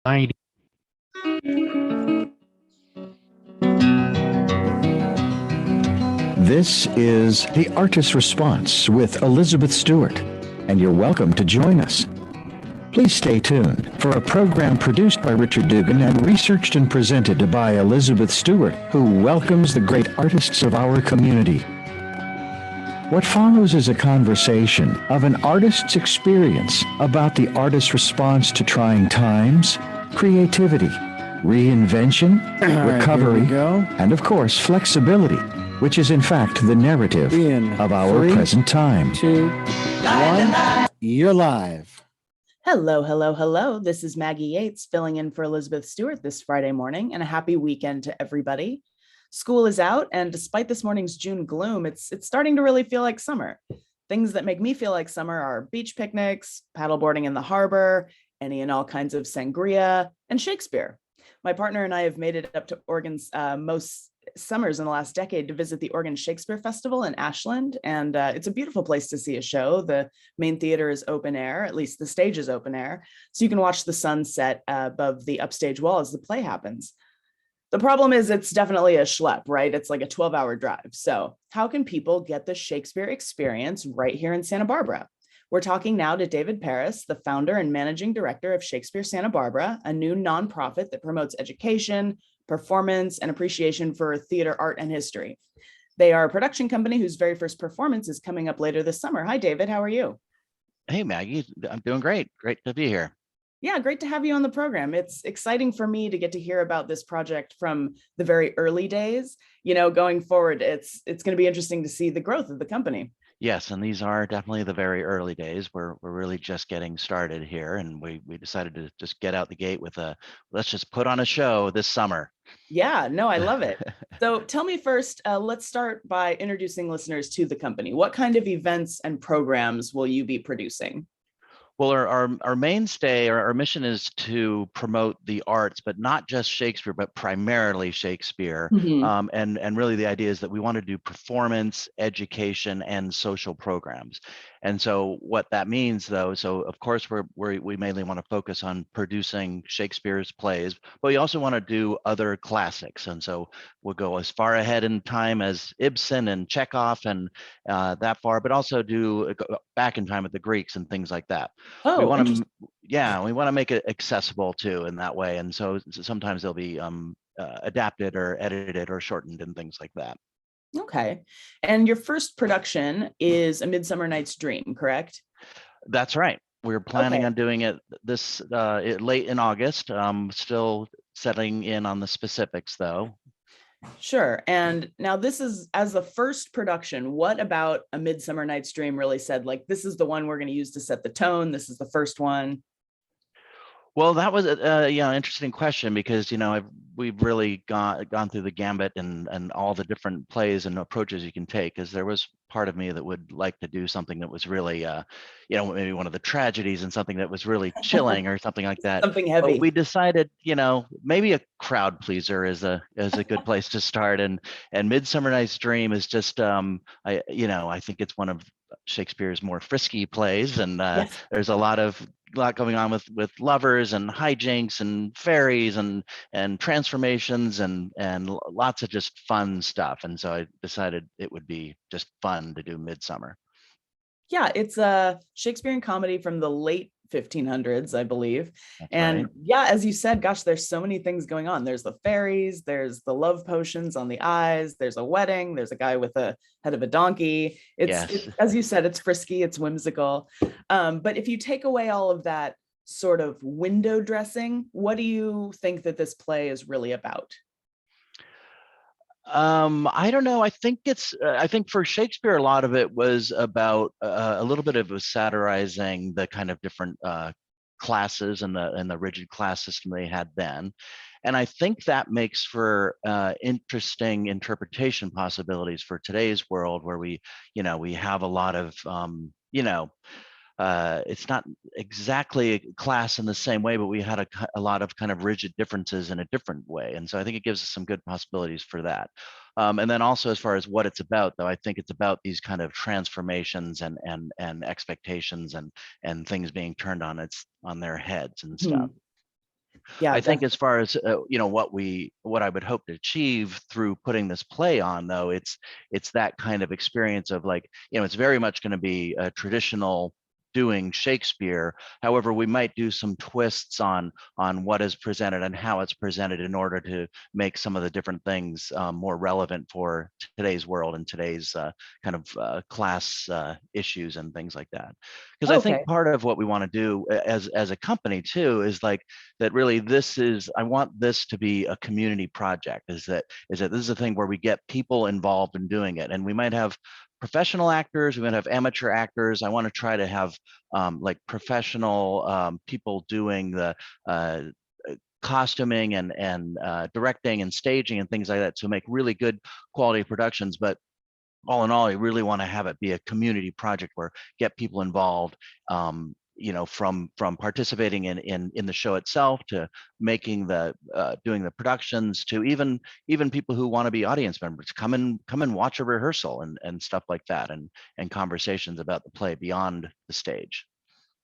90. This is The Artist's Response with Elizabeth Stewart, and you're welcome to join us. Please stay tuned for a program produced by Richard Dugan and researched and presented by Elizabeth Stewart, who welcomes the great artists of our community. What follows is a conversation of an artist's experience about the artist's response to trying times, creativity, reinvention, recovery, and of course, flexibility, which is in fact the narrative of our present time. 2, 1, you're live. Hello, hello, hello. This is Maggie Yates filling in for Elizabeth Stewart this Friday morning, and a happy weekend to everybody. School is out, and despite this morning's June gloom, it's starting to really feel like summer. Things that make me feel like summer are beach picnics, paddleboarding in the harbor, any and all kinds of sangria, and Shakespeare. My partner and I have made it up to Oregon's most summers in the last decade to visit the Oregon Shakespeare Festival in Ashland, and it's a beautiful place to see a show. The main theater is open air, at least the stage is open air, so you can watch the sun set above the upstage wall as the play happens. The problem is it's definitely a schlep, right? It's like a 12-hour drive. So how can people get the Shakespeare experience right here in Santa Barbara? We're talking now to David Paris, the founder and managing director of Shakespeare Santa Barbara, a new nonprofit that promotes education, performance, and appreciation for theater, art, and history. They are a production company whose very first performance is coming up later this summer. Hi, David. How are you? Hey, Maggie. I'm doing great. Great to be here. Yeah, great to have you on the program. It's exciting for me to get to hear about this project from the very early days. You know, going forward, it's going to be interesting to see the growth of the company. Yes, and these are definitely the very early days. We're really just getting started here, and we decided to just get out the gate with let's just put on a show this summer. Yeah, no, I love it. So tell me first, let's start by introducing listeners to the company. What kind of events and programs will you be producing? Well, our mainstay, our mission is to promote the arts, but not just Shakespeare, but primarily Shakespeare. Mm-hmm. And really the idea is that we want to do performance, education, and social programs. And so what that means, though, so of course we mainly want to focus on producing Shakespeare's plays, but we also want to do other classics. And so we'll go as far ahead in time as Ibsen and Chekhov and that far, but also go back in time with the Greeks and things like that. Oh, we want to make it accessible too in that way. And so sometimes they'll be adapted or edited or shortened and things like that. Okay. And your first production is A Midsummer Night's Dream, correct? That's right. We're planning on doing it this late in August. Still settling in on the specifics though. Sure. And now this is, as the first production, what about A Midsummer Night's Dream really said, like, this is the one we're going to use to set the tone. This is the first one. Well, that was interesting question because we've really gone through the gambit and all the different plays and approaches you can take. Because there was part of me that would like to do something that was really maybe one of the tragedies and something that was really chilling or something like that. Something heavy. But we decided maybe a crowd pleaser is a good place to start. And Midsummer Night's Dream is just I think it's one of Shakespeare's more frisky plays, and Yes. There's a lot going on with lovers and hijinks and fairies and transformations and lots of just fun stuff. And so I decided it would be just fun to do Midsummer. Yeah, it's a Shakespearean comedy from the late 1500s, I believe. That's and right. Yeah, as you said, gosh, there's so many things going on. There's the fairies, there's the love potions on the eyes, there's a wedding, there's a guy with a head of a donkey. It's as you said, it's frisky, it's whimsical. But if you take away all of that sort of window dressing, what do you think that this play is really about? I don't know. I think I think for Shakespeare, a lot of it was about a little bit of satirizing the kind of different classes and the rigid class system they had then. And I think that makes for interesting interpretation possibilities for today's world, where we have a lot of it's not exactly a class in the same way, but we had a lot of kind of rigid differences in a different way. And so I think it gives us some good possibilities for that. And then also, as far as what it's about, though, I think it's about these kind of transformations and expectations and things being turned on their heads and stuff. Yeah, I think as far as what I would hope to achieve through putting this play on, though, it's that kind of experience of like, it's very much going to be a traditional doing Shakespeare. However, we might do some twists on what is presented and how it's presented in order to make some of the different things more relevant for today's world and today's kind of class issues and things like that. Because I think okay. part of what we want to do as a company too is like that really I want this to be a community project, is that this is a thing where we get people involved in doing it, and we might have professional actors, we might have amateur actors. I want to try to have like professional people doing the costuming and directing and staging and things like that to make really good quality productions. But all in all, I really want to have it be a community project where get people involved, from participating in the show itself to making doing the productions, to even people who want to be audience members come and watch a rehearsal and stuff like that, and conversations about the play beyond the stage.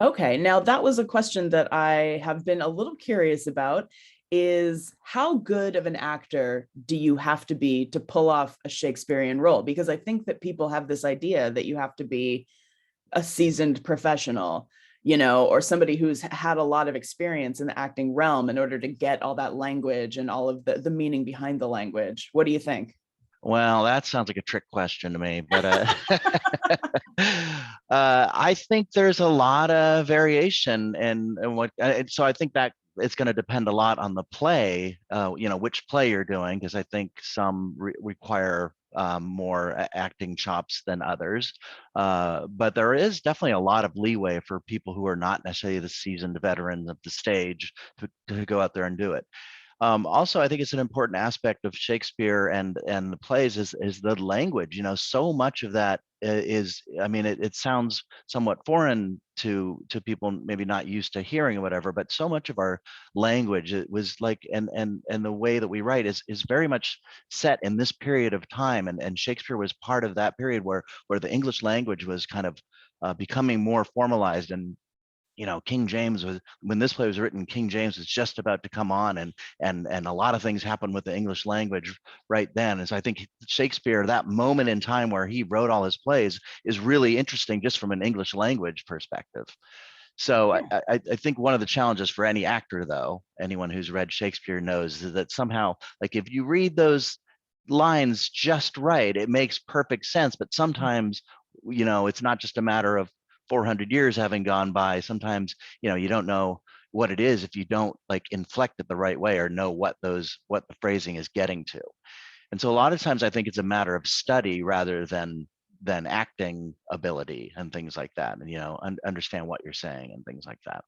Okay, now that was a question that I have been a little curious about, is how good of an actor do you have to be to pull off a Shakespearean role? Because I think that people have this idea that you have to be a seasoned professional, or somebody who's had a lot of experience in the acting realm in order to get all that language and all of the meaning behind the language. What do you think? Well, that sounds like a trick question to me, but I think there's a lot of variation, and so I think that it's going to depend a lot on the play, which play you're doing, because I think some require more acting chops than others. But there is definitely a lot of leeway for people who are not necessarily the seasoned veterans of the stage to go out there and do it. Also, I think it's an important aspect of Shakespeare and the plays is the language. So much of that is, I mean, it sounds somewhat foreign to people maybe not used to hearing or whatever, but so much of our language, it was like, and the way that we write is very much set in this period of time, and Shakespeare was part of that period where the English language was kind of becoming more formalized. And King James was, when this play was written, King James was just about to come on, and a lot of things happened with the English language right then. And so I think Shakespeare, that moment in time where he wrote all his plays, is really interesting just from an English language perspective. So I think one of the challenges for any actor, though, anyone who's read Shakespeare knows, is that somehow, like, if you read those lines just right, it makes perfect sense. But sometimes, it's not just a matter of 400 years having gone by. Sometimes, you don't know what it is if you don't like inflect it the right way or know what the phrasing is getting to. And so a lot of times I think it's a matter of study rather than acting ability and things like that, and understand what you're saying and things like that.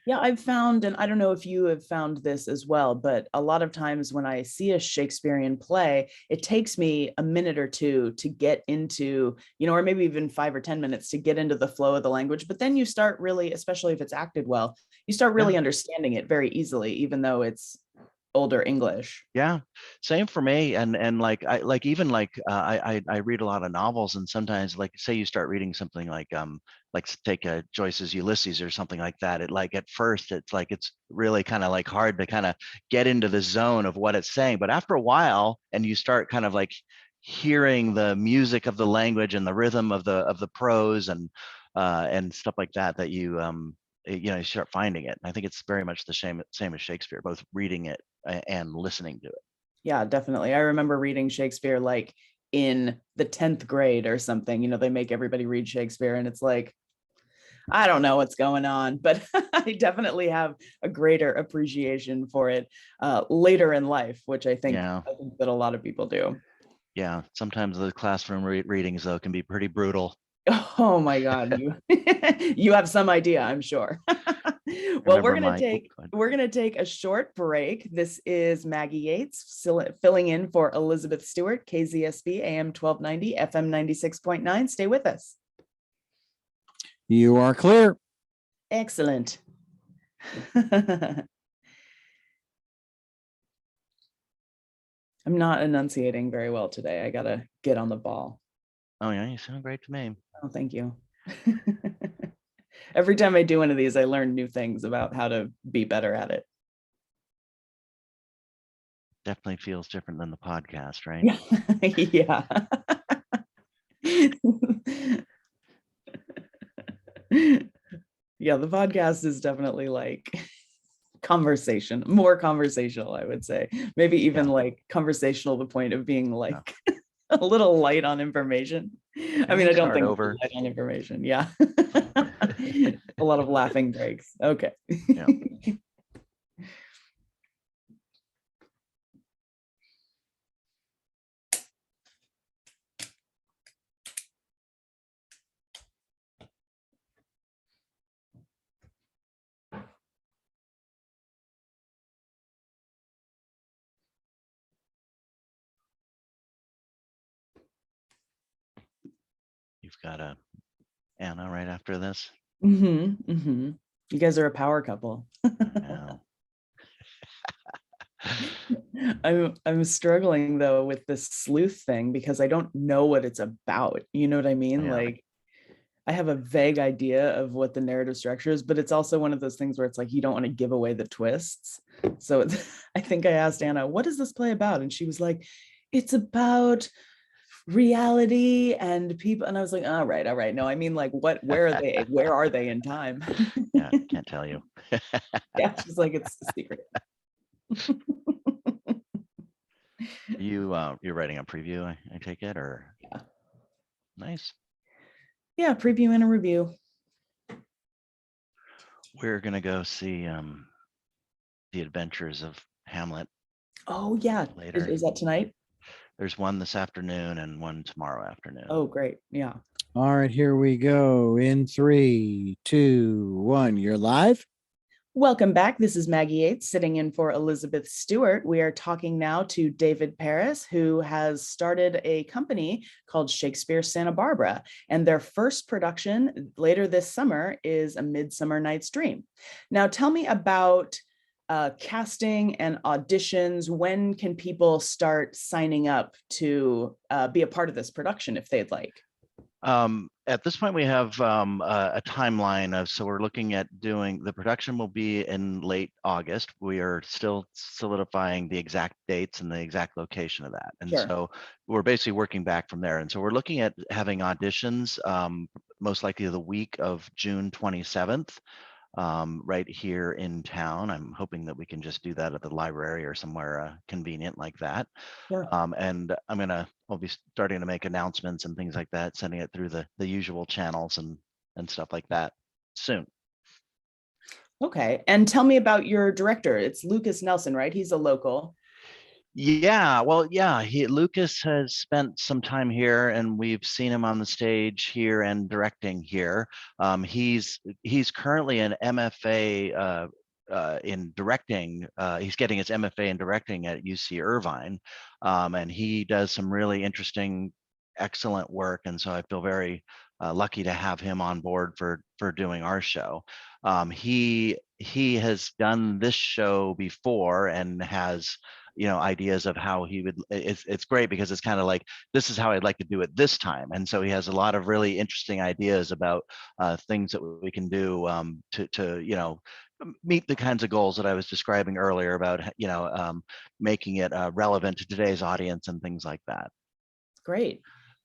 Yeah, I've found, and I don't know if you have found this as well, but a lot of times when I see a Shakespearean play, it takes me a minute or two to get into, or maybe even 5 or 10 minutes to get into the flow of the language. But then you start really, especially if it's acted well, you start Yeah. really understanding it very easily, even though it's older English. Yeah, same for me. And like I read a lot of novels, and sometimes, like, say you start reading something like take Joyce's Ulysses or something like that. It, like, at first it's like it's really kind of like hard to kind of get into the zone of what it's saying, but after a while, and you start kind of like hearing the music of the language and the rhythm of the prose and stuff like that, that you start finding it. And I think it's very much the same as Shakespeare, both reading it and listening to it. Yeah, definitely. I remember reading Shakespeare like in the 10th grade or something. They make everybody read Shakespeare, and it's like, I don't know what's going on, but I definitely have a greater appreciation for it later in life, which Yeah, I think that a lot of people do. yeah. Sometimes the classroom readings, though, can be pretty brutal. Oh my God, you you have some idea, I'm sure. Well, Remember my we're gonna take a short break. This is Maggie Yates filling in for Elizabeth Stewart, KZSB AM 1290, FM 96.9. Stay with us. You are clear. Excellent. I'm not enunciating very well today. I gotta get on the ball. Oh yeah, you sound great to me. Oh, thank you. Every time I do one of these, I learn new things about how to be better at it. definitely feels different than the podcast, right? Yeah. Yeah, the podcast is definitely like more conversational, I would say. Maybe even Yeah. like conversational to the point of being Yeah. like a little light on information. I Can mean, we I don't start think over? it's light on information. Yeah. A lot of laughing breaks. Okay. Yeah. You've got a Anna right after this. You guys are a power couple. Yeah. I'm struggling though with this sleuth thing because I don't know what it's about. You know what I mean? Yeah. Like I have a vague idea of what the narrative structure is, but it's also one of those things where it's like you don't want to give away the twists. So I think I asked Anna, what is this play about? And she was like, it's about reality and people. And I was like, all right. No, I mean, like, where are they? Where are they in time? Yeah, can't tell you. Yeah, she's like, it's a secret. You're writing a preview, I take it, or? Yeah. Nice. Yeah, preview and a review. We're gonna go see The Adventures of Hamlet Oh yeah. later. Is that tonight? There's one this afternoon and one tomorrow afternoon. Oh, great. Yeah. All right, here we go. In 3, 2, 1. You're live. Welcome back. This is Maggie Yates sitting in for Elizabeth Stewart. We are talking now to David Paris, who has started a company called Shakespeare Santa Barbara. And their first production later this summer is A Midsummer Night's Dream. Now, tell me about casting and auditions. When can people start signing up to be a part of this production if they'd like? At this point, we have a timeline of, so we're looking at doing, the production will be in late August. We are still solidifying the exact dates and the exact location of that. And Sure. so we're basically working back from there. And so we're looking at having auditions most likely the week of June 27th. Right here in town. I'm hoping that we can just do that at the library or somewhere convenient like that. Sure. And I'll be starting to make announcements and things like that, sending it through the usual channels and stuff like that soon. Okay. And tell me about your director. It's Lucas Nelson, right? He's a local. Yeah, well, yeah, Lucas has spent some time here, and we've seen him on the stage here and directing here. He's currently an MFA in directing. He's getting his MFA in directing at UC Irvine, and he does some really interesting, excellent work. And so I feel very lucky to have him on board for doing our show. He has done this show before and has ideas of how he would. It's great because it's kind of like, this is how I'd like to do it this time. And so he has a lot of really interesting ideas about things that we can do to meet the kinds of goals that I was describing earlier about making it relevant to today's audience and things like that. Great.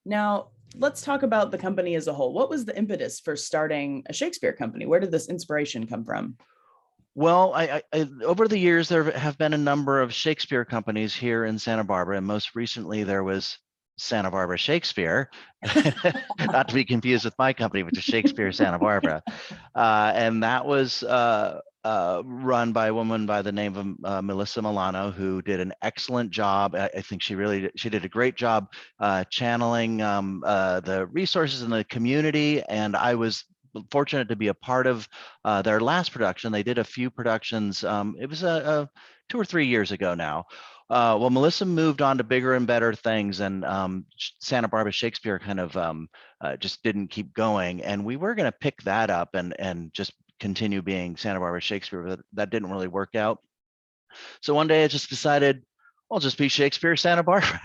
Now, let's talk about the company as a whole. What was the impetus for starting a Shakespeare company? Where did this inspiration come from? Well, I over the years, there have been a number of Shakespeare companies here in Santa Barbara, and most recently there was Santa Barbara Shakespeare, not to be confused with my company, which is Shakespeare Santa Barbara. And that was run by a woman by the name of Melissa Milano, who did an excellent job. I think she did a great job channeling the resources in the community, and I was fortunate to be a part of their last production. They did a few productions. It was 2 or 3 years ago now. Well, Melissa moved on to bigger and better things, and Santa Barbara Shakespeare kind of just didn't keep going. And we were going to pick that up and just continue being Santa Barbara Shakespeare, but that didn't really work out. So one day I just decided, I'll just be Shakespeare Santa Barbara.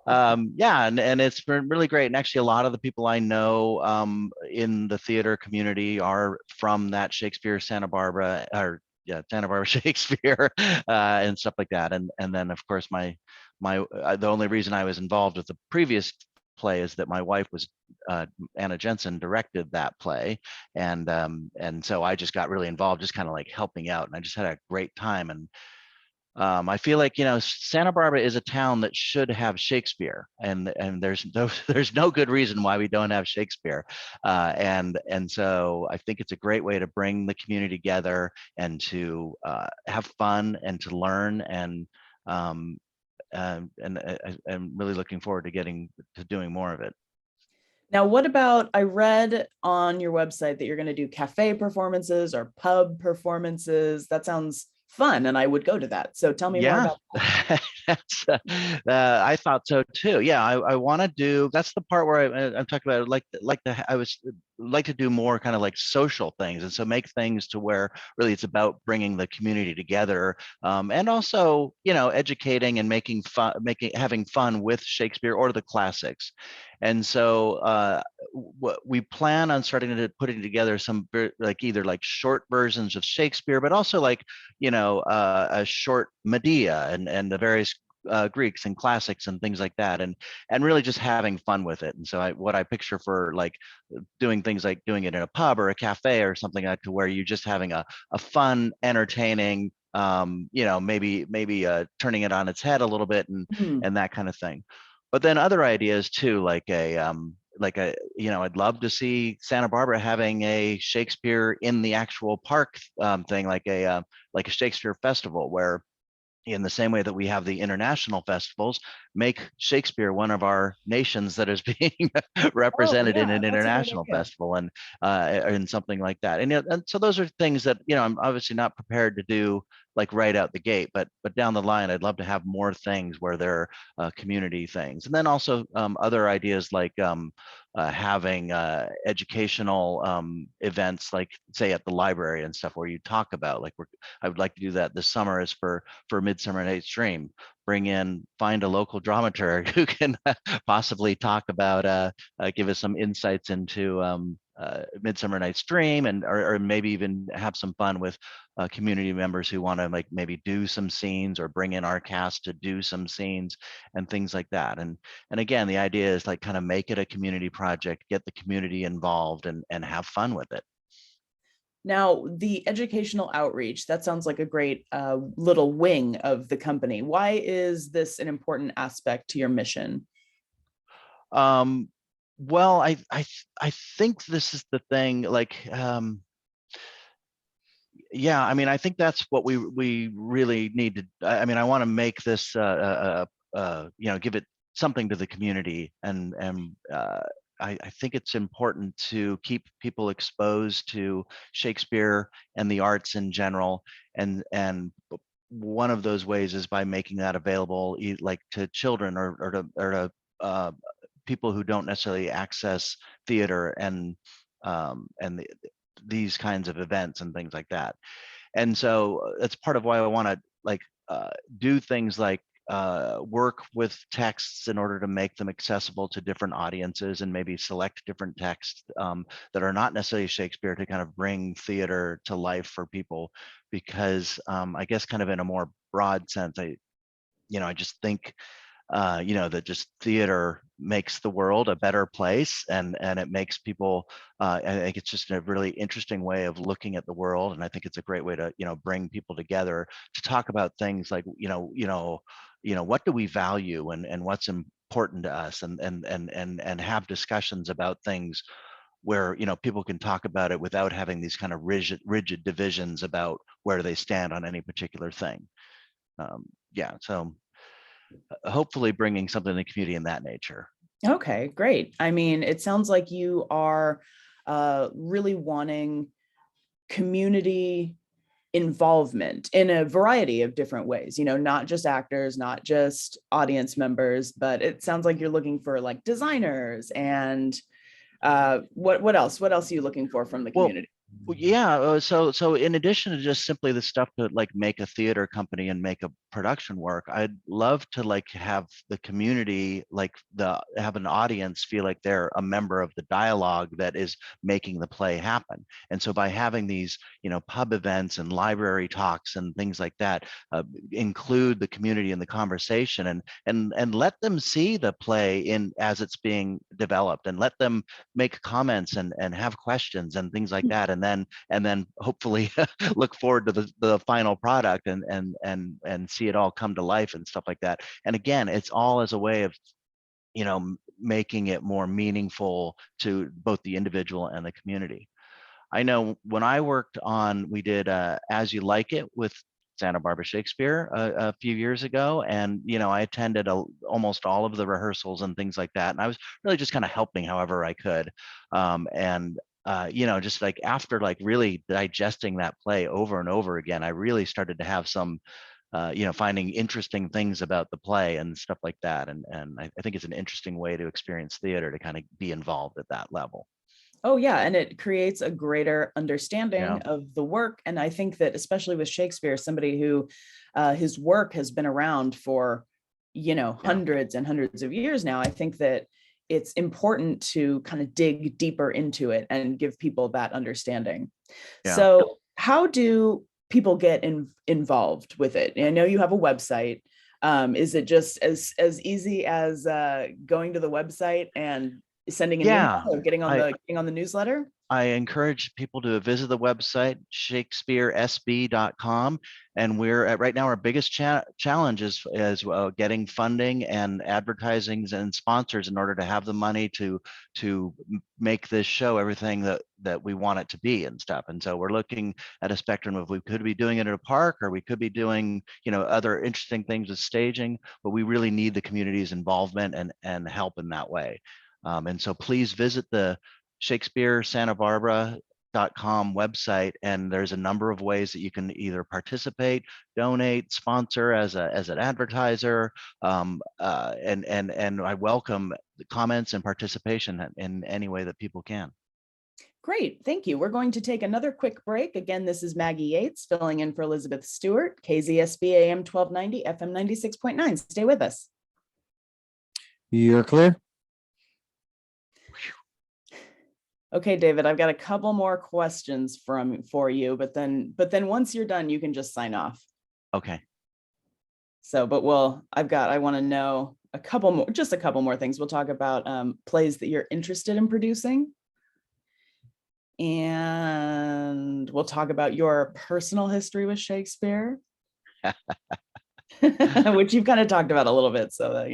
Yeah, and it's been really great. And actually, a lot of the people I know in the theater community are from that Shakespeare Santa Barbara or Santa Barbara Shakespeare and stuff like that. And then of course the only reason I was involved with the previous play is that my wife was Anna Jensen directed that play, and so I just got really involved, just kind of like helping out, and I just had a great time. And I feel like Santa Barbara is a town that should have Shakespeare, and there's no good reason why we don't have Shakespeare, and so I think it's a great way to bring the community together and to have fun and to learn, and I'm really looking forward to getting to doing more of it. Now, what about, I read on your website that you're going to do cafe performances or pub performances. That sounds fun, and I would go to that. So tell me more about that. I thought so too. Yeah, I want to do. That's the part where I'm talking about. Like to do more kind of like social things, and so make things to where really it's about bringing the community together, and also educating and having fun with Shakespeare or the classics. And so what we plan on putting together some either like short versions of Shakespeare, but also like a short Medea and the various Greeks and classics and things like that, and really just having fun with it. And so what I picture for like doing things like doing it in a pub or a cafe or something like to where you're just having a fun, entertaining, maybe turning it on its head a little bit and that kind of thing. But then other ideas too, like I'd love to see Santa Barbara having a Shakespeare in the actual park thing, like a Shakespeare festival, where in the same way that we have the international festivals, make Shakespeare one of our nations that is being represented in an international festival, and something like that. And so those are things that I'm obviously not prepared to do like right out the gate, but down the line, I'd love to have more things where there are community things, and then also other ideas like having educational events, like say at the library and stuff, where you talk about I would like to do that this summer is for Midsummer Night's Dream. Find a local dramaturge who can possibly talk about, give us some insights into Midsummer Night's Dream, or maybe even have some fun with community members who want to like maybe do some scenes or bring in our cast to do some scenes and things like that. And again, the idea is like kind of make it a community project, get the community involved, and have fun with it. Now, the educational outreach, that sounds like a great little wing of the company. Why is this an important aspect to your mission? Well, I think this is the thing, yeah, I mean, I think that's what we really need to, I want to make this, give it something to the community, and I think it's important to keep people exposed to Shakespeare and the arts in general, and one of those ways is by making that available, like to children or to people who don't necessarily access theater and these kinds of events and things like that. And so that's part of why I want to do things like work with texts in order to make them accessible to different audiences, and maybe select different texts that are not necessarily Shakespeare to kind of bring theater to life for people, because I guess kind of in a more broad sense, I just think that just theater makes the world a better place, and it makes people, I think it's just a really interesting way of looking at the world, and I think it's a great way to bring people together to talk about things like what do we value, and what's important to us, and have discussions about things where people can talk about it without having these kind of rigid divisions about where they stand on any particular thing. So hopefully bringing something to the community in that nature. Okay, great. I mean, it sounds like you are really wanting community involvement in a variety of different ways, not just actors, not just audience members, but it sounds like you're looking for like designers and what else? What else are you looking for from the community? Well, yeah. So in addition to just simply the stuff to like make a theater company and make a production work, I'd love to like have the community, like have an audience feel like they're a member of the dialogue that is making the play happen. And so by having these, pub events and library talks and things like that, include the community in the conversation and let them see the play in as it's being developed, and let them make comments and have questions and things like that, and then hopefully look forward to the final product and see it all come to life and stuff like that. And again, it's all as a way of making it more meaningful to both the individual and the community. I know when I worked on, we did As You Like It with Santa Barbara Shakespeare a few years ago, and I attended almost all of the rehearsals and things like that, and I was really just kind of helping however I could, and just like after like really digesting that play over and over again, I really started to have some finding interesting things about the play and stuff like that, and I think it's an interesting way to experience theater, to kind of be involved at that level. Oh yeah, and it creates a greater Yeah. understanding of the work. And I think that especially with Shakespeare, somebody who his work has been around for, hundreds and hundreds of years now, I think that it's important to kind of dig deeper into it and give people that understanding. Yeah. So how do people get involved with it? I know you have a website. Is it just as easy as going to the website and sending an email or getting on the newsletter? I encourage people to visit the website, shakespearesb.com. And we're at right now, our biggest challenge is getting funding and advertisings and sponsors in order to have the money to make this show everything that we want it to be and stuff. And so we're looking at a spectrum of, we could be doing it at a park, or we could be doing, other interesting things with staging, but we really need the community's involvement and help in that way. And so please visit the Shakespeare Santa Barbara.com website, and there's a number of ways that you can either participate, donate, sponsor as an advertiser, and I welcome the comments and participation in any way that people can. Great, thank you. We're going to take another quick break. Again, this is Maggie Yates filling in for Elizabeth Stewart, KZSB AM 1290, FM 96.9. Stay with us. You're clear. Okay, David, I've got a couple more questions for you, but then once you're done, you can just sign off. Okay. So, but I want to know a couple more things. We'll talk about plays that you're interested in producing. And we'll talk about your personal history with Shakespeare, which you've kind of talked about a little bit, so that,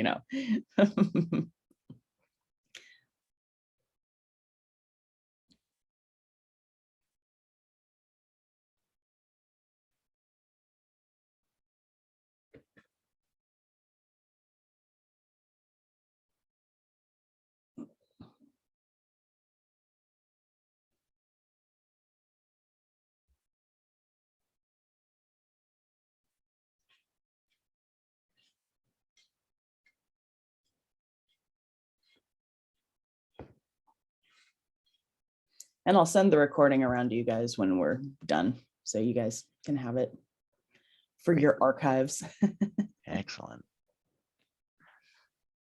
and I'll send the recording around to you guys when we're done, so you guys can have it for your archives. Excellent.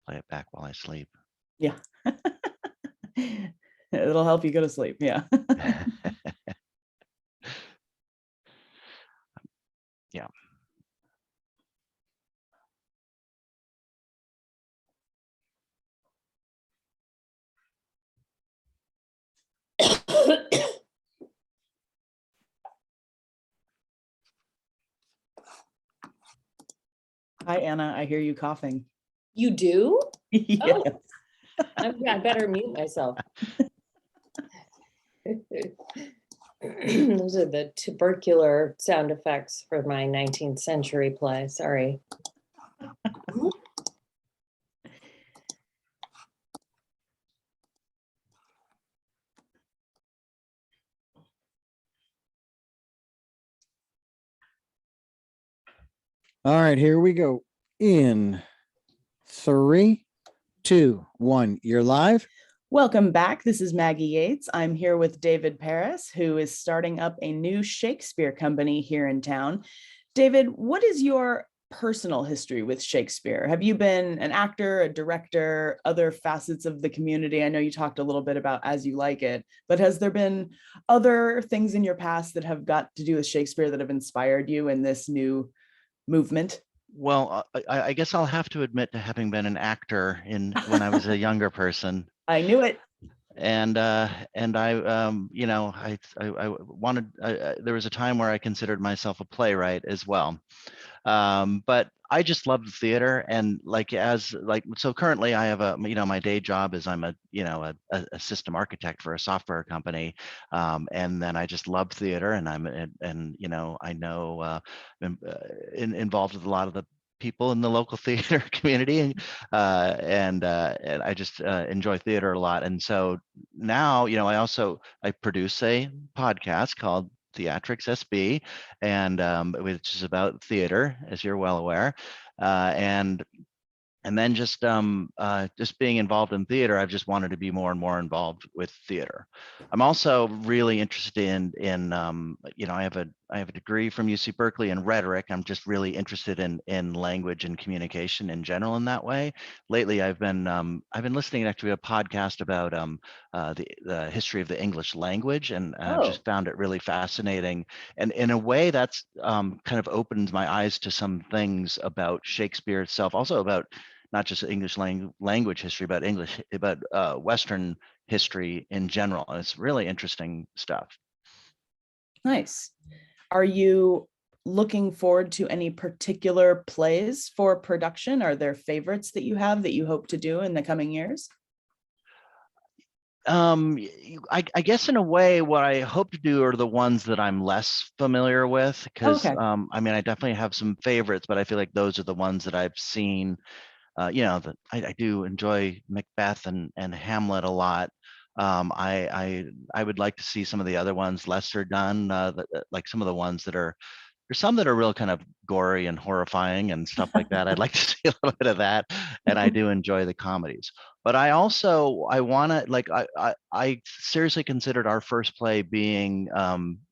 Play it back while I sleep. Yeah. It'll help you go to sleep. Yeah. Yeah. Hi, Anna. I hear you coughing. You do? Yes. Oh, I better mute myself. Those are the tubercular sound effects for my 19th century play. Sorry. All right, here we go. In 3, 2, 1, you're live. Welcome back. This is Maggie Yates. I'm here with David Paris, who is starting up a new Shakespeare company here in town. David, what is your personal history with Shakespeare? Have you been an actor, a director, other facets of the community? I know you talked a little bit about As You Like It, but has there been other things in your past that have got to do with Shakespeare that have inspired you in this new movement? Well, I guess I'll have to admit to having been an actor when I was a younger person. I knew it. And I I wanted there was a time where I considered myself a playwright as well, but I just loved theater. And so currently I have my day job is I'm a system architect for a software company, and then I just love theater, and I know involved with a lot of the people in the local theater community, and I just enjoy theater a lot. And so now, I produce a podcast called Theatrics SB, and which is about theater, as you're well aware, and then just being involved in theater, I've just wanted to be more and more involved with theater. I'm also really interested in I have a degree from UC Berkeley in rhetoric. I'm just really interested in language and communication in general in that way. Lately, I've been listening actually to a podcast about the history of the English language, and I've just found it really fascinating. And in a way, that's kind of opened my eyes to some things about Shakespeare itself, also about not just English language history, but Western history in general. And it's really interesting stuff. Nice. Are you looking forward to any particular plays for production? Are there favorites that you have that you hope to do in the coming years? I guess in a way, what I hope to do are the ones that I'm less familiar with, because I definitely have some favorites, but I feel like those are the ones that I've seen. I do enjoy Macbeth and Hamlet a lot. I would like to see some of the other ones lesser done, like some of the ones there's some that are real kind of gory and horrifying and stuff like that. I'd like to see a little bit of that, and I do enjoy the comedies. But I want to I seriously considered our first play being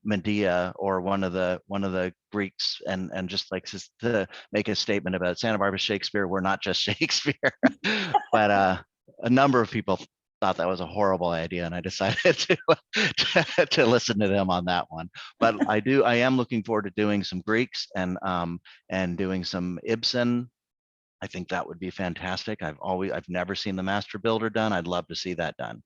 Medea, or one of the Greeks, and just to make a statement about Santa Barbara Shakespeare. We're not just Shakespeare, but a number of people thought that was a horrible idea, and I decided to listen to them on that one. But I am looking forward to doing some Greeks and doing some Ibsen. I think that would be fantastic. I've never seen The Master Builder done. I'd love to see that done.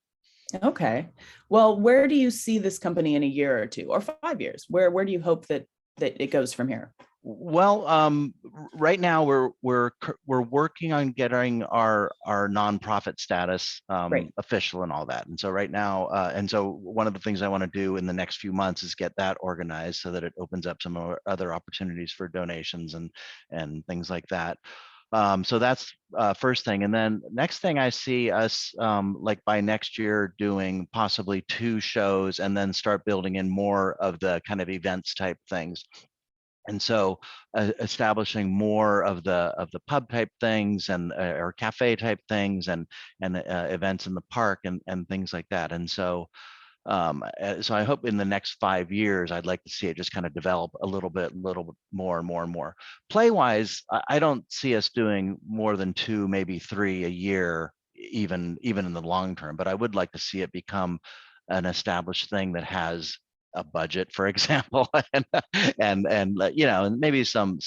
Okay. Well, where do you see this company in a year or 2 or 5 years? Where do you hope that it goes from here? Well, right now we're working on getting our nonprofit status official and all that. And so right now, and so one of the things I want to do in the next few months is get that organized so that it opens up some other opportunities for donations and things like that. So that's first thing. And then next thing, I see us by next year doing possibly 2 shows, and then start building in more of the kind of events type things. And so establishing more of the pub type things and or cafe type things and events in the park and things like that. And so so I hope in the next 5 years, I'd like to see it just kind of develop a little bit more and more and more. Play wise, I don't see us doing more than 2, maybe 3 a year, even in the long term. But I would like to see it become an established thing that has a budget, for example, and maybe some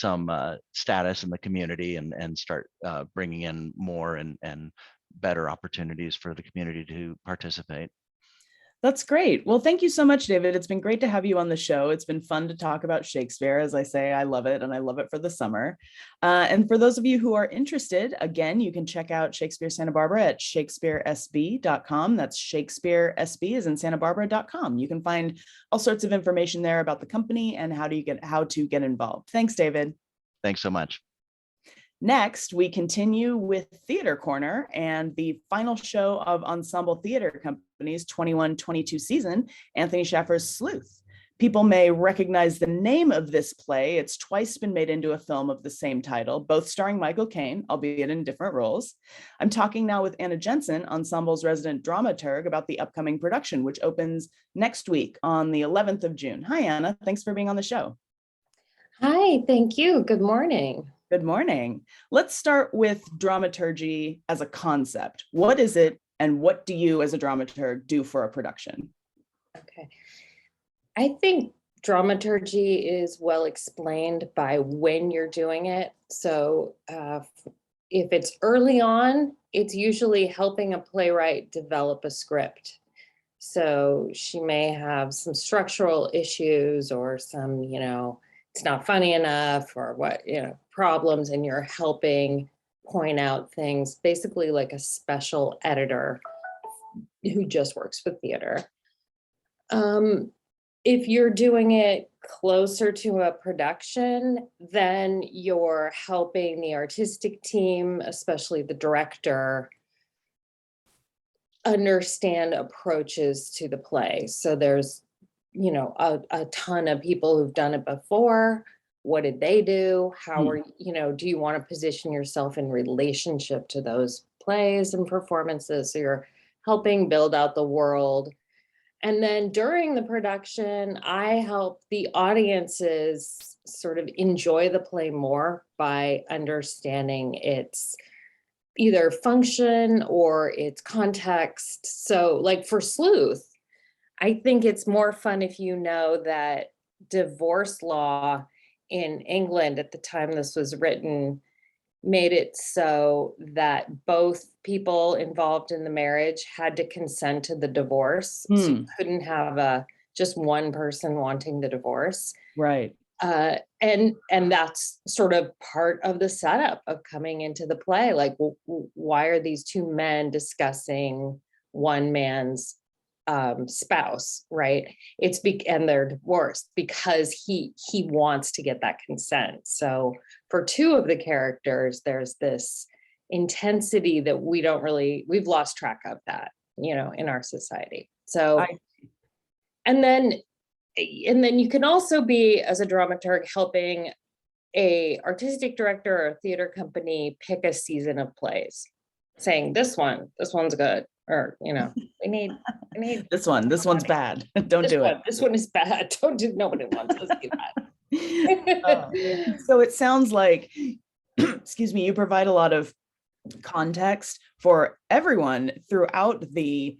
status in the community, and start bringing in more and better opportunities for the community to participate. That's great. Well, thank you so much, David. It's been great to have you on the show. It's been fun to talk about Shakespeare. As I say, I love it, and I love it for the summer. And for those of you who are interested, again, you can check out Shakespeare Santa Barbara at shakespearesb.com. That's Shakespeare SB as in Santa Barbara.com. You can find all sorts of information there about the company and how to get involved. Thanks, David. Thanks so much. Next, we continue with Theater Corner and the final show of Ensemble Theatre Company's 21-22 season, Anthony Schaffer's Sleuth. People may recognize the name of this play. It's twice been made into a film of the same title, both starring Michael Caine, albeit in different roles. I'm talking now with Anna Jensen, Ensemble's resident dramaturge, about the upcoming production, which opens next week on the 11th of June. Hi, Anna. Thanks for being on the show. Hi, thank you. Good morning. Good morning. Let's start with dramaturgy as a concept. What is it, and what do you as a dramaturg do for a production? Okay. I think dramaturgy is well explained by when you're doing it. So if it's early on, it's usually helping a playwright develop a script. So she may have some structural issues or some, it's not funny enough or problems, and you're helping point out things, basically like a special editor who just works with theater. If you're doing it closer to a production, then you're helping the artistic team, especially the director, understand approaches to the play. So there's, a ton of people who've done it before. What did they do? How are, do you want to position yourself in relationship to those plays and performances? So you're helping build out the world. And then during the production, I help the audiences sort of enjoy the play more by understanding its either function or its context. So like for Sleuth, I think it's more fun if you know that divorce law in England at the time this was written made it so that both people involved in the marriage had to consent to the divorce. So you couldn't have just one person wanting the divorce. Right. And that's sort of part of the setup of coming into the play. Like, why are these two men discussing one man's spouse, right? And they're divorced because he wants to get that consent. So for two of the characters, there's this intensity that we've lost track of that, in our society. So, and then you can also be, as a dramaturg, helping a artistic director or a theater company pick a season of plays, saying this one's good, or we need this one's bad. Don't do it. This one is bad. Nobody wants to see that. So it sounds like, excuse me, you provide a lot of context for everyone throughout the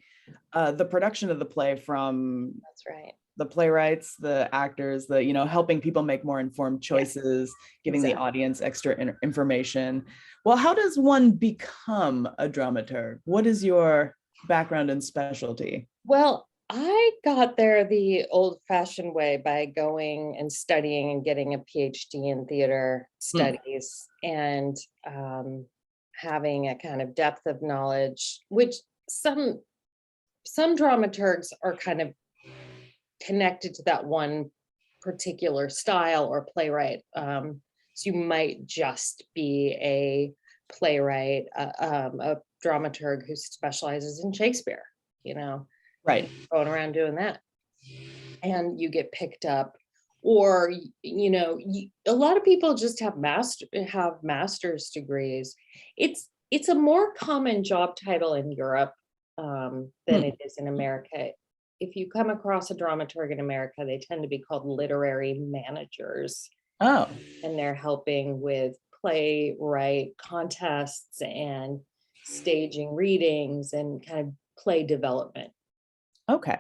production of the play, from that's right, the playwrights, the actors, helping people make more informed choices, giving the audience extra information. Well, how does one become a dramaturg? What is your background and specialty? Well, I got there the old-fashioned way by going and studying and getting a PhD in theater studies and having a kind of depth of knowledge, which some dramaturgs are kind of connected to that one particular style or playwright. So you might just be a playwright, a dramaturg who specializes in Shakespeare, right, going around doing that, and you get picked up. Or a lot of people just have master's degrees. It's a more common job title in Europe than it is in America. If you come across a dramaturg in America, they tend to be called literary managers. Oh, and they're helping with playwright contests and staging readings and kind of play development. Okay.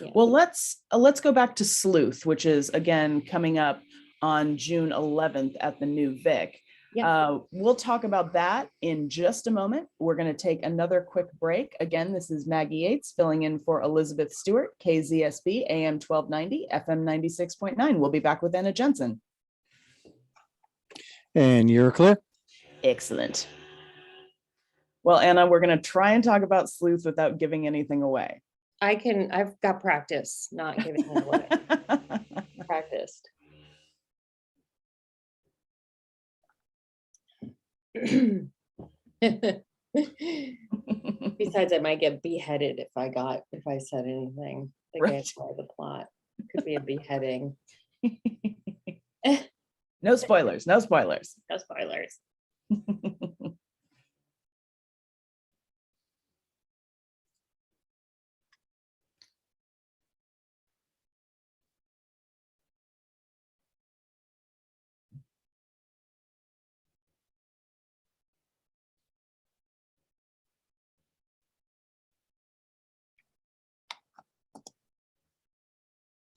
Yeah. Well, let's go back to Sleuth, which is again coming up on June 11th at the New Vic. Yeah. We'll talk about that in just a moment. We're going to take another quick break. Again, this is Maggie Yates filling in for Elizabeth Stewart, KZSB, AM 1290, FM 96.9. We'll be back with Anna Jensen. And you're clear. Excellent. Well, Anna, we're going to try and talk about Sleuth without giving anything away. I've got practice, not giving it away. Practiced. Besides, I might get beheaded if I said anything against the plot. Could be a beheading. No spoilers, no spoilers. No spoilers.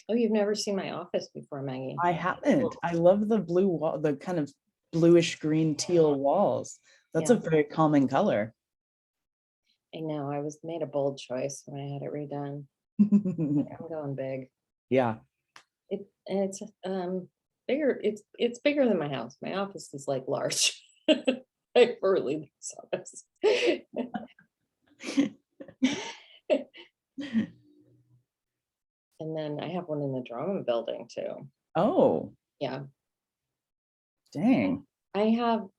Oh, you've never seen my office before, Maggie? I haven't. I love the blue wall, the kind of bluish green teal walls. That's a Yeah. very calming color. I know, I was made a bold choice when I had it redone. I'm going big. Yeah. It's bigger. It's bigger than my house. My office is like large. I really this office. And then I have one in the drama building too. Oh, Yeah, dang. I'm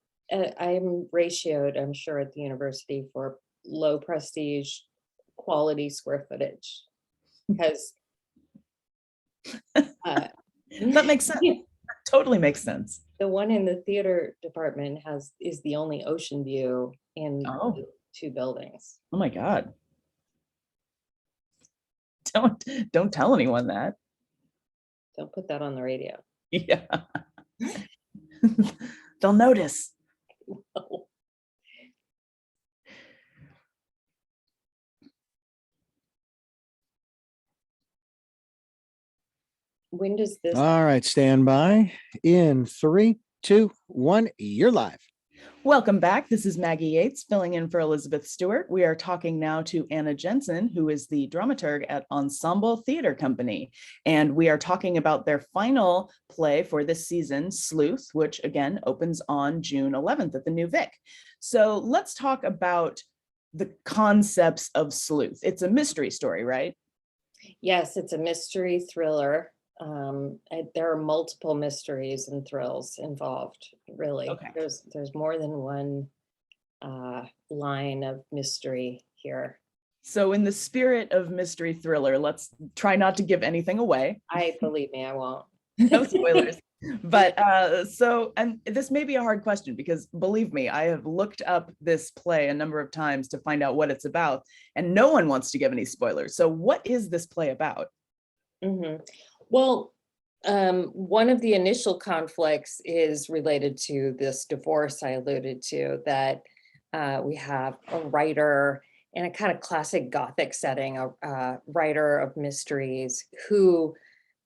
ratioed, I'm sure, at the university for low prestige quality square footage. Because That makes sense. Totally makes sense. the one in the theater department is the only ocean view in Oh. the two buildings. Oh my God. Don't tell anyone that. Don't put that on the radio. Yeah. They'll notice. When does this? All right, stand by. In 3, 2, 1, you're live. Welcome back. This is Maggie Yates filling in for Elizabeth Stewart. We are talking now to Anna Jensen, who is the dramaturge at Ensemble Theatre Company. And we are talking about their final play for this season, Sleuth, which again opens on June 11th at the New Vic. So let's talk about the concepts of Sleuth. It's a mystery story, right? Yes, it's a mystery thriller. There are multiple mysteries and thrills involved, really. Okay. There's more than one line of mystery here. So in the spirit of mystery thriller, let's try not to give anything away. Believe me, I won't. No spoilers. But and this may be a hard question because believe me, I have looked up this play a number of times to find out what it's about, and no one wants to give any spoilers. So what is this play about? Mm-hmm. Well, one of the initial conflicts is related to this divorce I alluded to, that we have a writer in a kind of classic Gothic setting, a writer of mysteries who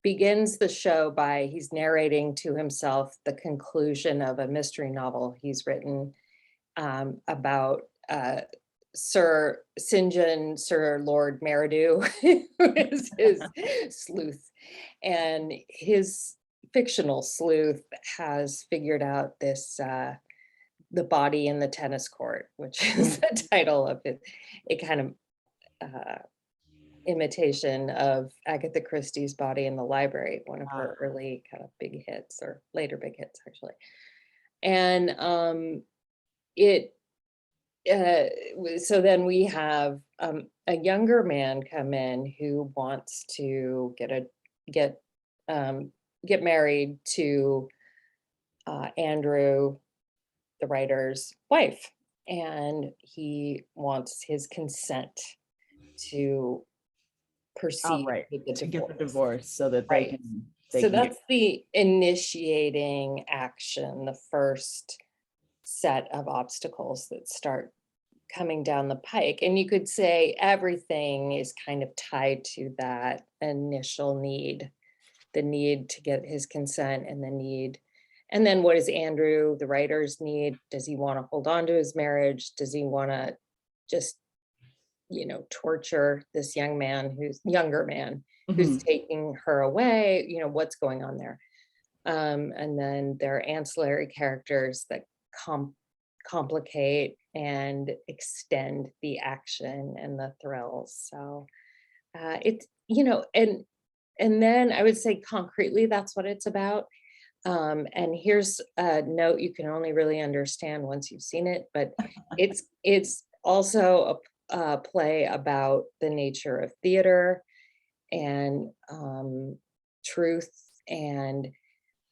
begins the show by he's narrating to himself the conclusion of a mystery novel he's written about Sir St. John, Sir Lord Meridew, who is his sleuth. And his fictional sleuth has figured out this, the body in the tennis court, which is the title of it. It kind of imitation of Agatha Christie's Body in the Library, one of her early kind of big hits, or later big hits, actually. And so then we have a younger man come in who wants to get married to Andrew, the writer's wife, and he wants his consent to proceed with the to divorce. get the divorce so that Right. they So can that's the initiating action, the first set of obstacles that start coming down the pike. And you could say everything is kind of tied to that initial need, the need to get his consent, and the need. And then what does Andrew, the writer's need? Does he want to hold on to his marriage? Does he want to just, torture this younger man who's taking her away? What's going on there? And then there are ancillary characters that complicate and extend the action and the thrills. So it's, and then I would say concretely, that's what it's about. And here's a note you can only really understand once you've seen it, but it's also a play about the nature of theater and truth. And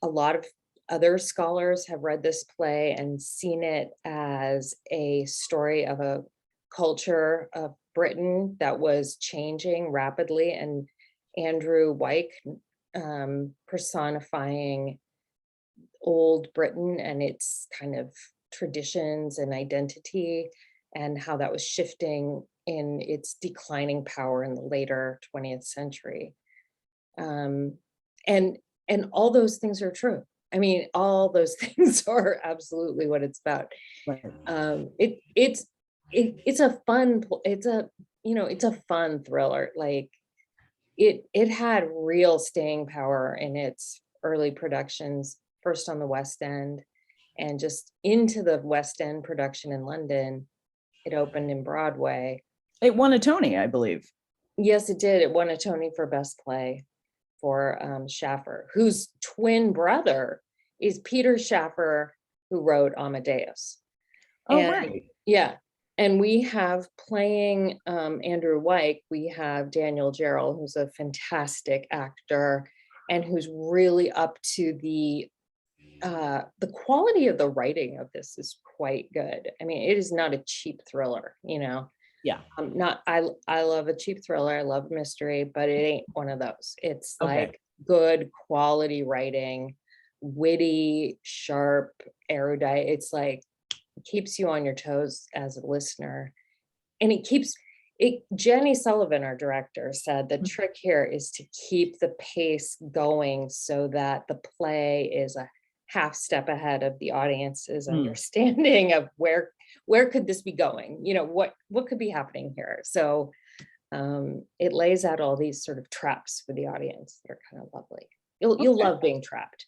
a lot of other scholars have read this play and seen it as a story of a culture of Britain that was changing rapidly, and Andrew Wyke personifying old Britain and its kind of traditions and identity, and how that was shifting in its declining power in the later 20th century. And all those things are true. I mean, all those things are absolutely what it's about. Right. It's a fun, it's a fun thriller. Like it had real staying power in its early productions, first on the West End, and just into the West End production in London. It opened in Broadway. It won a Tony, I believe. Yes, it did. It won a Tony for Best Play for Schaffer, whose twin brother is Peter Schaffer, who wrote Amadeus. Oh, And right. yeah, and we have playing Andrew Wyke, we have Daniel Gerald, who's a fantastic actor and who's really up to the quality of the writing of this is quite good. I mean, it is not a cheap thriller, you know. Yeah. I love a cheap thriller. I love mystery, but it ain't one of those. It's Okay. like good quality writing, witty, sharp, erudite. It's like it keeps you on your toes as a listener. And Jenny Sullivan, our director, said the trick here is to keep the pace going so that the play is a half step ahead of the audience's understanding of where could this be going, you know, what could be happening here. So it lays out all these sort of traps for the audience that are kind of lovely. You'll love being trapped.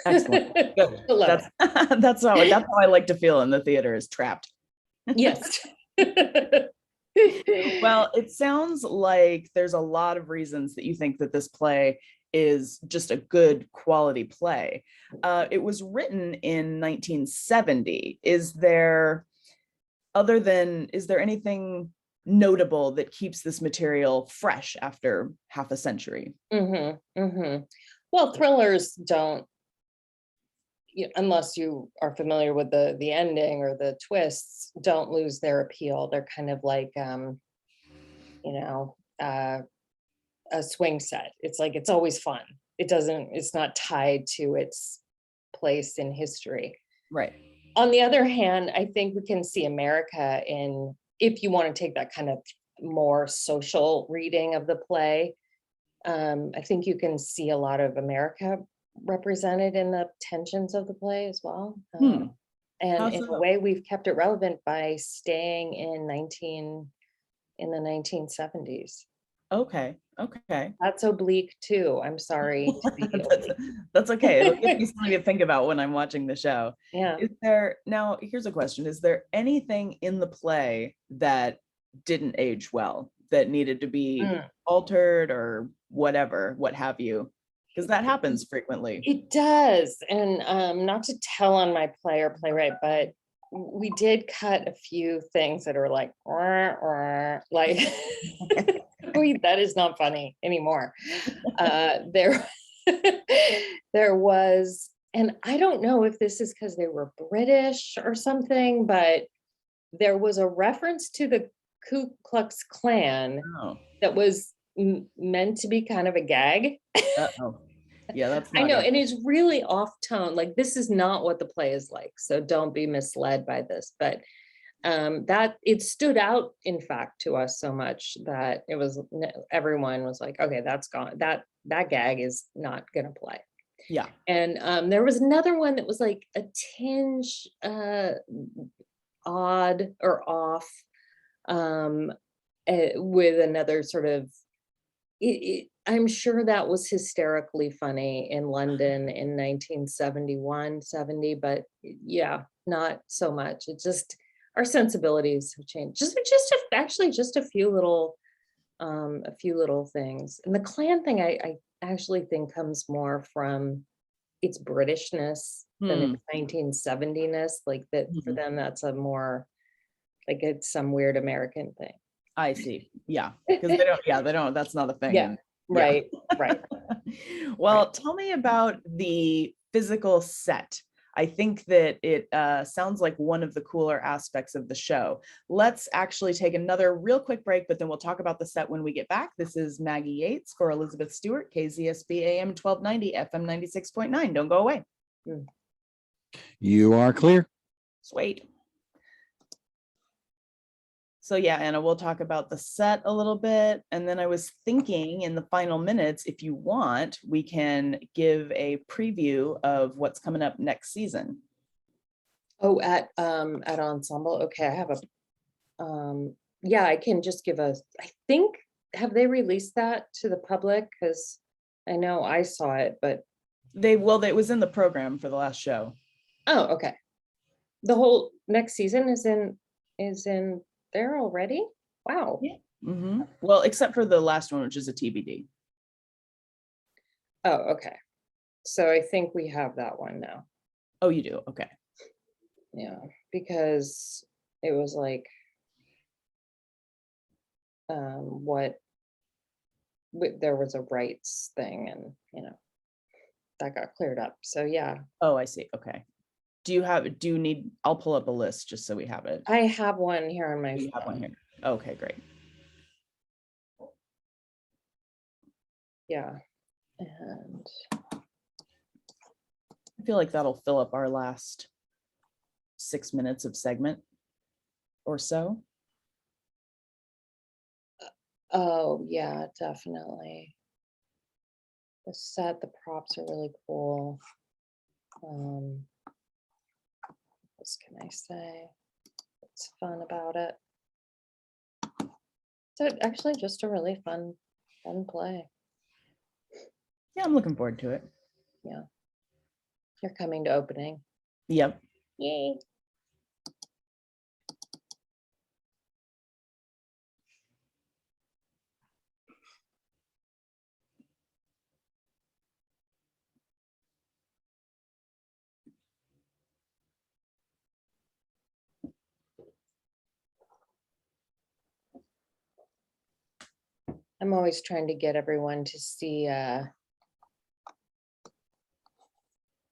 Excellent. Good. You'll love it. That's how I like to feel in the theater, is trapped. Yes. Well, it sounds like there's a lot of reasons that you think that this play is just a good quality play. It was written in 1970. Is there anything notable that keeps this material fresh after half a century? Well, thrillers don't, unless you are familiar with the ending or the twists, don't lose their appeal. They're kind of like, a swing set. It's like, it's always fun. It's not tied to its place in history. Right. On the other hand, I think we can see America if you want to take that kind of more social reading of the play, I think you can see a lot of America represented in the tensions of the play as well. And in a way, we've kept it relevant by staying in the 1970s. Okay. That's oblique too. I'm sorry to be That's okay. It'll give me something to think about when I'm watching the show. Yeah. Now, here's a question. Is there anything in the play that didn't age well, that needed to be altered or whatever, what have you? Because that happens frequently. It does. And not to tell on my play or playwright, but we did cut a few things that are like, like that is not funny anymore. There was, and I don't know if this is because they were British or something, but there was a reference to the Ku Klux Klan that was meant to be kind of a gag. Yeah, that's I know, and it's really off tone. Like, this is not what the play is like, so don't be misled by this. But that it stood out, in fact, to us so much that everyone was like, okay, that's gone. That gag is not gonna play. Yeah. And there was another one that was like a tinge odd or off with another sort of. I'm sure that was hysterically funny in London in 1971, 70, but yeah, not so much. It's just our sensibilities have changed. Just a few little things. And the Klan thing, I actually think comes more from its Britishness than its 1970ness. Like that for them, that's a more like it's some weird American thing. I see. Yeah, because they don't. That's not a thing. Yeah. Right, right. Well, tell me about the physical set. I think that it sounds like one of the cooler aspects of the show. Let's actually take another real quick break, but then we'll talk about the set when we get back. This is Maggie Yates for Elizabeth Stewart, KZSB AM 1290, FM 96.9. Don't go away. You are clear. Sweet. So yeah, Anna, we'll talk about the set a little bit. And then I was thinking in the final minutes, if you want, we can give a preview of what's coming up next season. Oh, at Ensemble. Okay, I have yeah, I can just give I think, have they released that to the public? Because I know I saw it, but It was in the program for the last show. oh, okay. The whole next season is in there already? Wow. Yeah. Well, except for the last one, which is a TBD. Oh, okay. So I think we have that one now. Oh, you do? Okay. Yeah, because it was like there was a rights thing, and that got cleared up. So yeah. Oh, I see. Okay. Do you need, I'll pull up a list just so we have it. I have one here on my phone. You have one here. Okay, great. Yeah. And I feel like that'll fill up our last 6 minutes of segment or so. oh yeah, definitely. The set, the props are really cool. What can I say? What's fun about it? So actually just a really fun play. Yeah, I'm looking forward to it. Yeah. You're coming to opening. Yep. Yay. I'm always trying to get everyone to see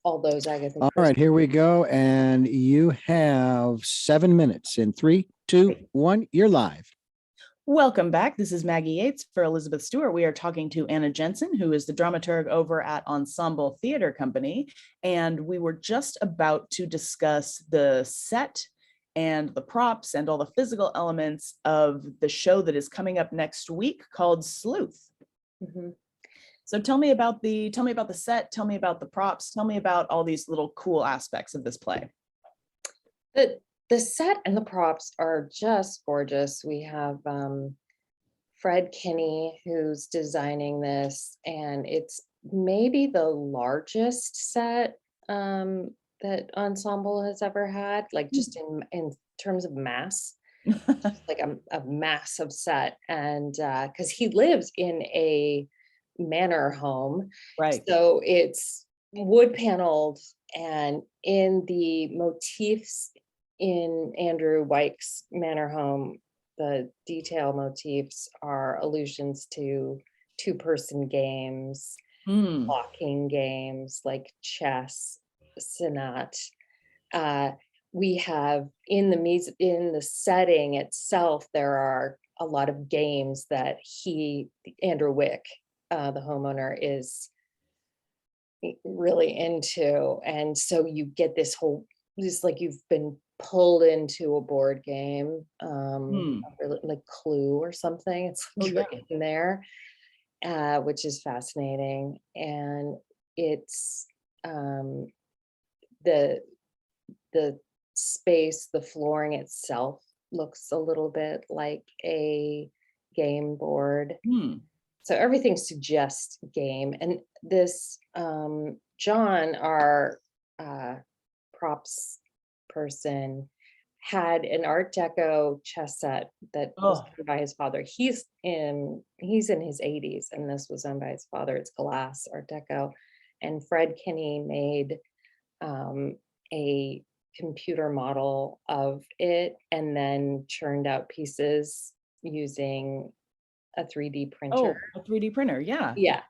all those Agatha All Christie. right, here we go. And you have 7 minutes in 3, 2, 1. You're live. Welcome back. This is Maggie Yates for Elizabeth Stewart. We are talking to Anna Jensen, who is the dramaturge over at Ensemble Theatre Company. And we were just about to discuss the set and the props and all the physical elements of the show that is coming up next week called Sleuth. So tell me about the set, tell me about the props, tell me about all these little cool aspects of this play. The set and the props are just gorgeous. We have Fred Kinney, who's designing this, and it's maybe the largest set that Ensemble has ever had, like just in terms of mass, like a massive set. And because he lives in a manor home, Right. so it's wood paneled, and in the motifs in Andrew Wyke's manor home, the detail motifs are allusions to two-person games, walking games like chess, Senat. We have in the setting itself, there are a lot of games that Andrew Wyke, the homeowner, is really into, and so you get this like you've been pulled into a board game, like Clue or something. It's like you're in there, which is fascinating. And it's the space, the flooring itself looks a little bit like a game board. So everything suggests game. And this John, our props person, had an Art Deco chess set that was owned by his father. He's in his 80s, and this was owned by his father. It's glass Art Deco. And Fred Kinney made a computer model of it and then churned out pieces using a 3D Oh, printer. a 3D printer. Yeah. Yeah.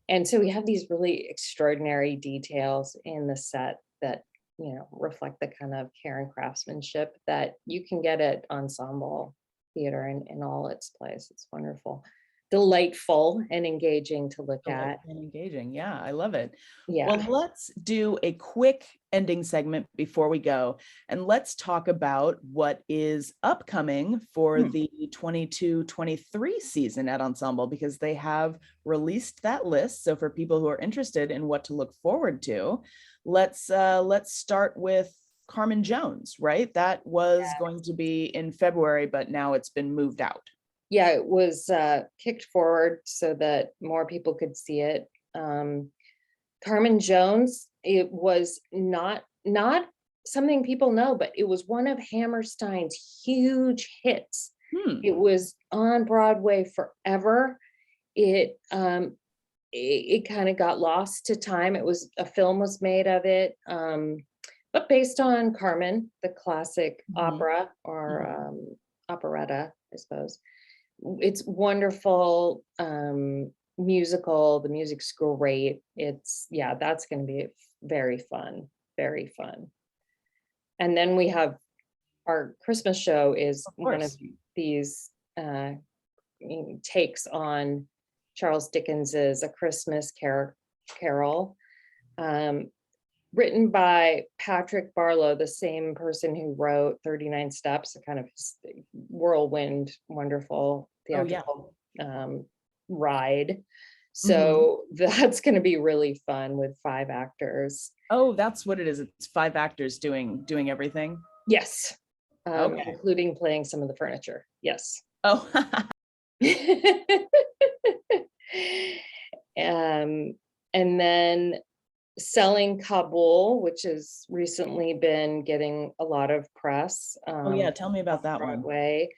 And so we have these really extraordinary details in the set that, you know, reflect the kind of care and craftsmanship that you can get at Ensemble Theater in all its plays. It's wonderful, delightful, and engaging to look at. Delightful and engaging. Yeah, I love it. Yeah. Well, let's do a quick ending segment before we go. And let's talk about what is upcoming for the 22-23 season at Ensemble, because they have released that list. So for people who are interested in what to look forward to, let's start with Carmen Jones, right? That was going to be in February, but now it's been moved out. Yeah, it was kicked forward so that more people could see it. Carmen Jones, it was not something people know, but it was one of Hammerstein's huge hits. It was on Broadway forever. It kind of got lost to time. A film was made of it, but based on Carmen, the classic opera or operetta, I suppose. It's wonderful. Musical, the music's great. That's going to be very fun, very fun. And then we have our Christmas show is one of these takes on Charles Dickens's A Christmas Carol, written by Patrick Barlow, the same person who wrote 39 Steps, a kind of whirlwind, wonderful theatrical ride. So that's going to be really fun with 5 actors. Oh, that's what it is. It's 5 actors doing everything. Yes. Including playing some of the furniture. Yes. Oh. And then Selling Kabul, which has recently been getting a lot of press. Oh yeah, tell me about that Broadway.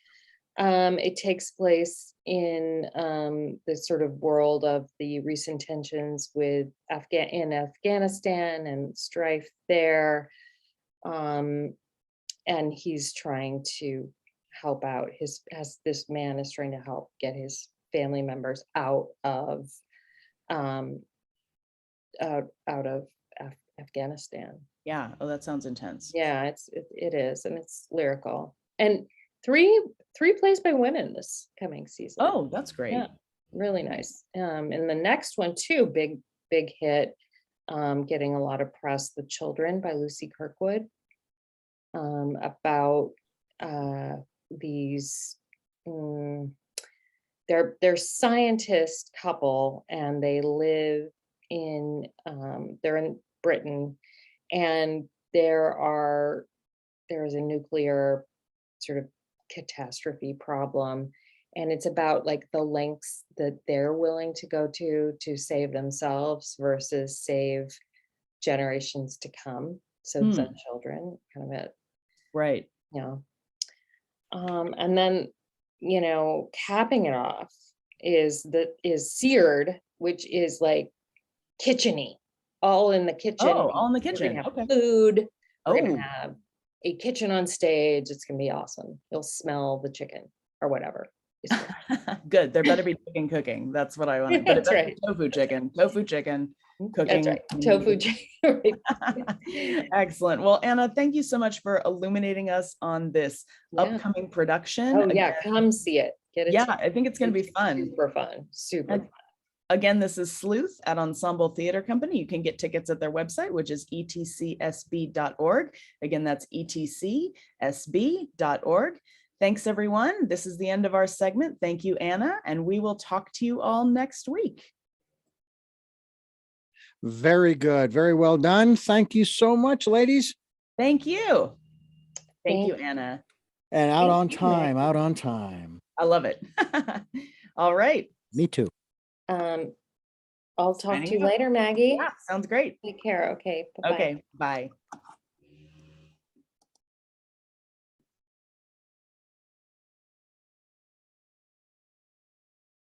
It takes place in the sort of world of the recent tensions with Afghanistan and strife there. And he's trying to help out this man is trying to help get his family members out of Afghanistan. Yeah. Oh, that sounds intense. Yeah, it is, and it's lyrical. And three plays by women this coming season. Oh, that's great. Yeah, really nice. And the next one too, big hit, getting a lot of press, The Children by Lucy Kirkwood, about these they're scientist couple, and they live in they're in Britain, and there is a nuclear sort of catastrophe problem, and it's about like the lengths that they're willing to go to save themselves versus save generations to come. So the children, kind of it, right? Yeah. And then, capping it off is Seared, which is like kitcheny, all in the kitchen. Oh, all in the kitchen. We're gonna have Okay. food. We're gonna have a kitchen on stage. It's gonna be awesome. You'll smell the chicken or whatever. Good. There better be chicken cooking. That's what I want. That's right. Tofu chicken cooking. That's right. Tofu chicken. Excellent. Well, Anna, thank you so much for illuminating us on this upcoming production. Oh yeah, come see it. Get it. Yeah, I think it's going to be fun. Super fun. Super fun. Again, this is Sleuth at Ensemble Theatre Company. You can get tickets at their website, which is etcsb.org. Again, that's etcsb.org. Thanks, everyone. This is the end of our segment. Thank you, Anna, and we will talk to you all next week. Very good. Very well done. Thank you so much, ladies. Thank you. Thank you, Anna. And out on time. I love it. All right. Me too. I'll talk to you later, Maggie. Yeah, sounds great. Take care. Okay. Bye-bye. Okay, bye.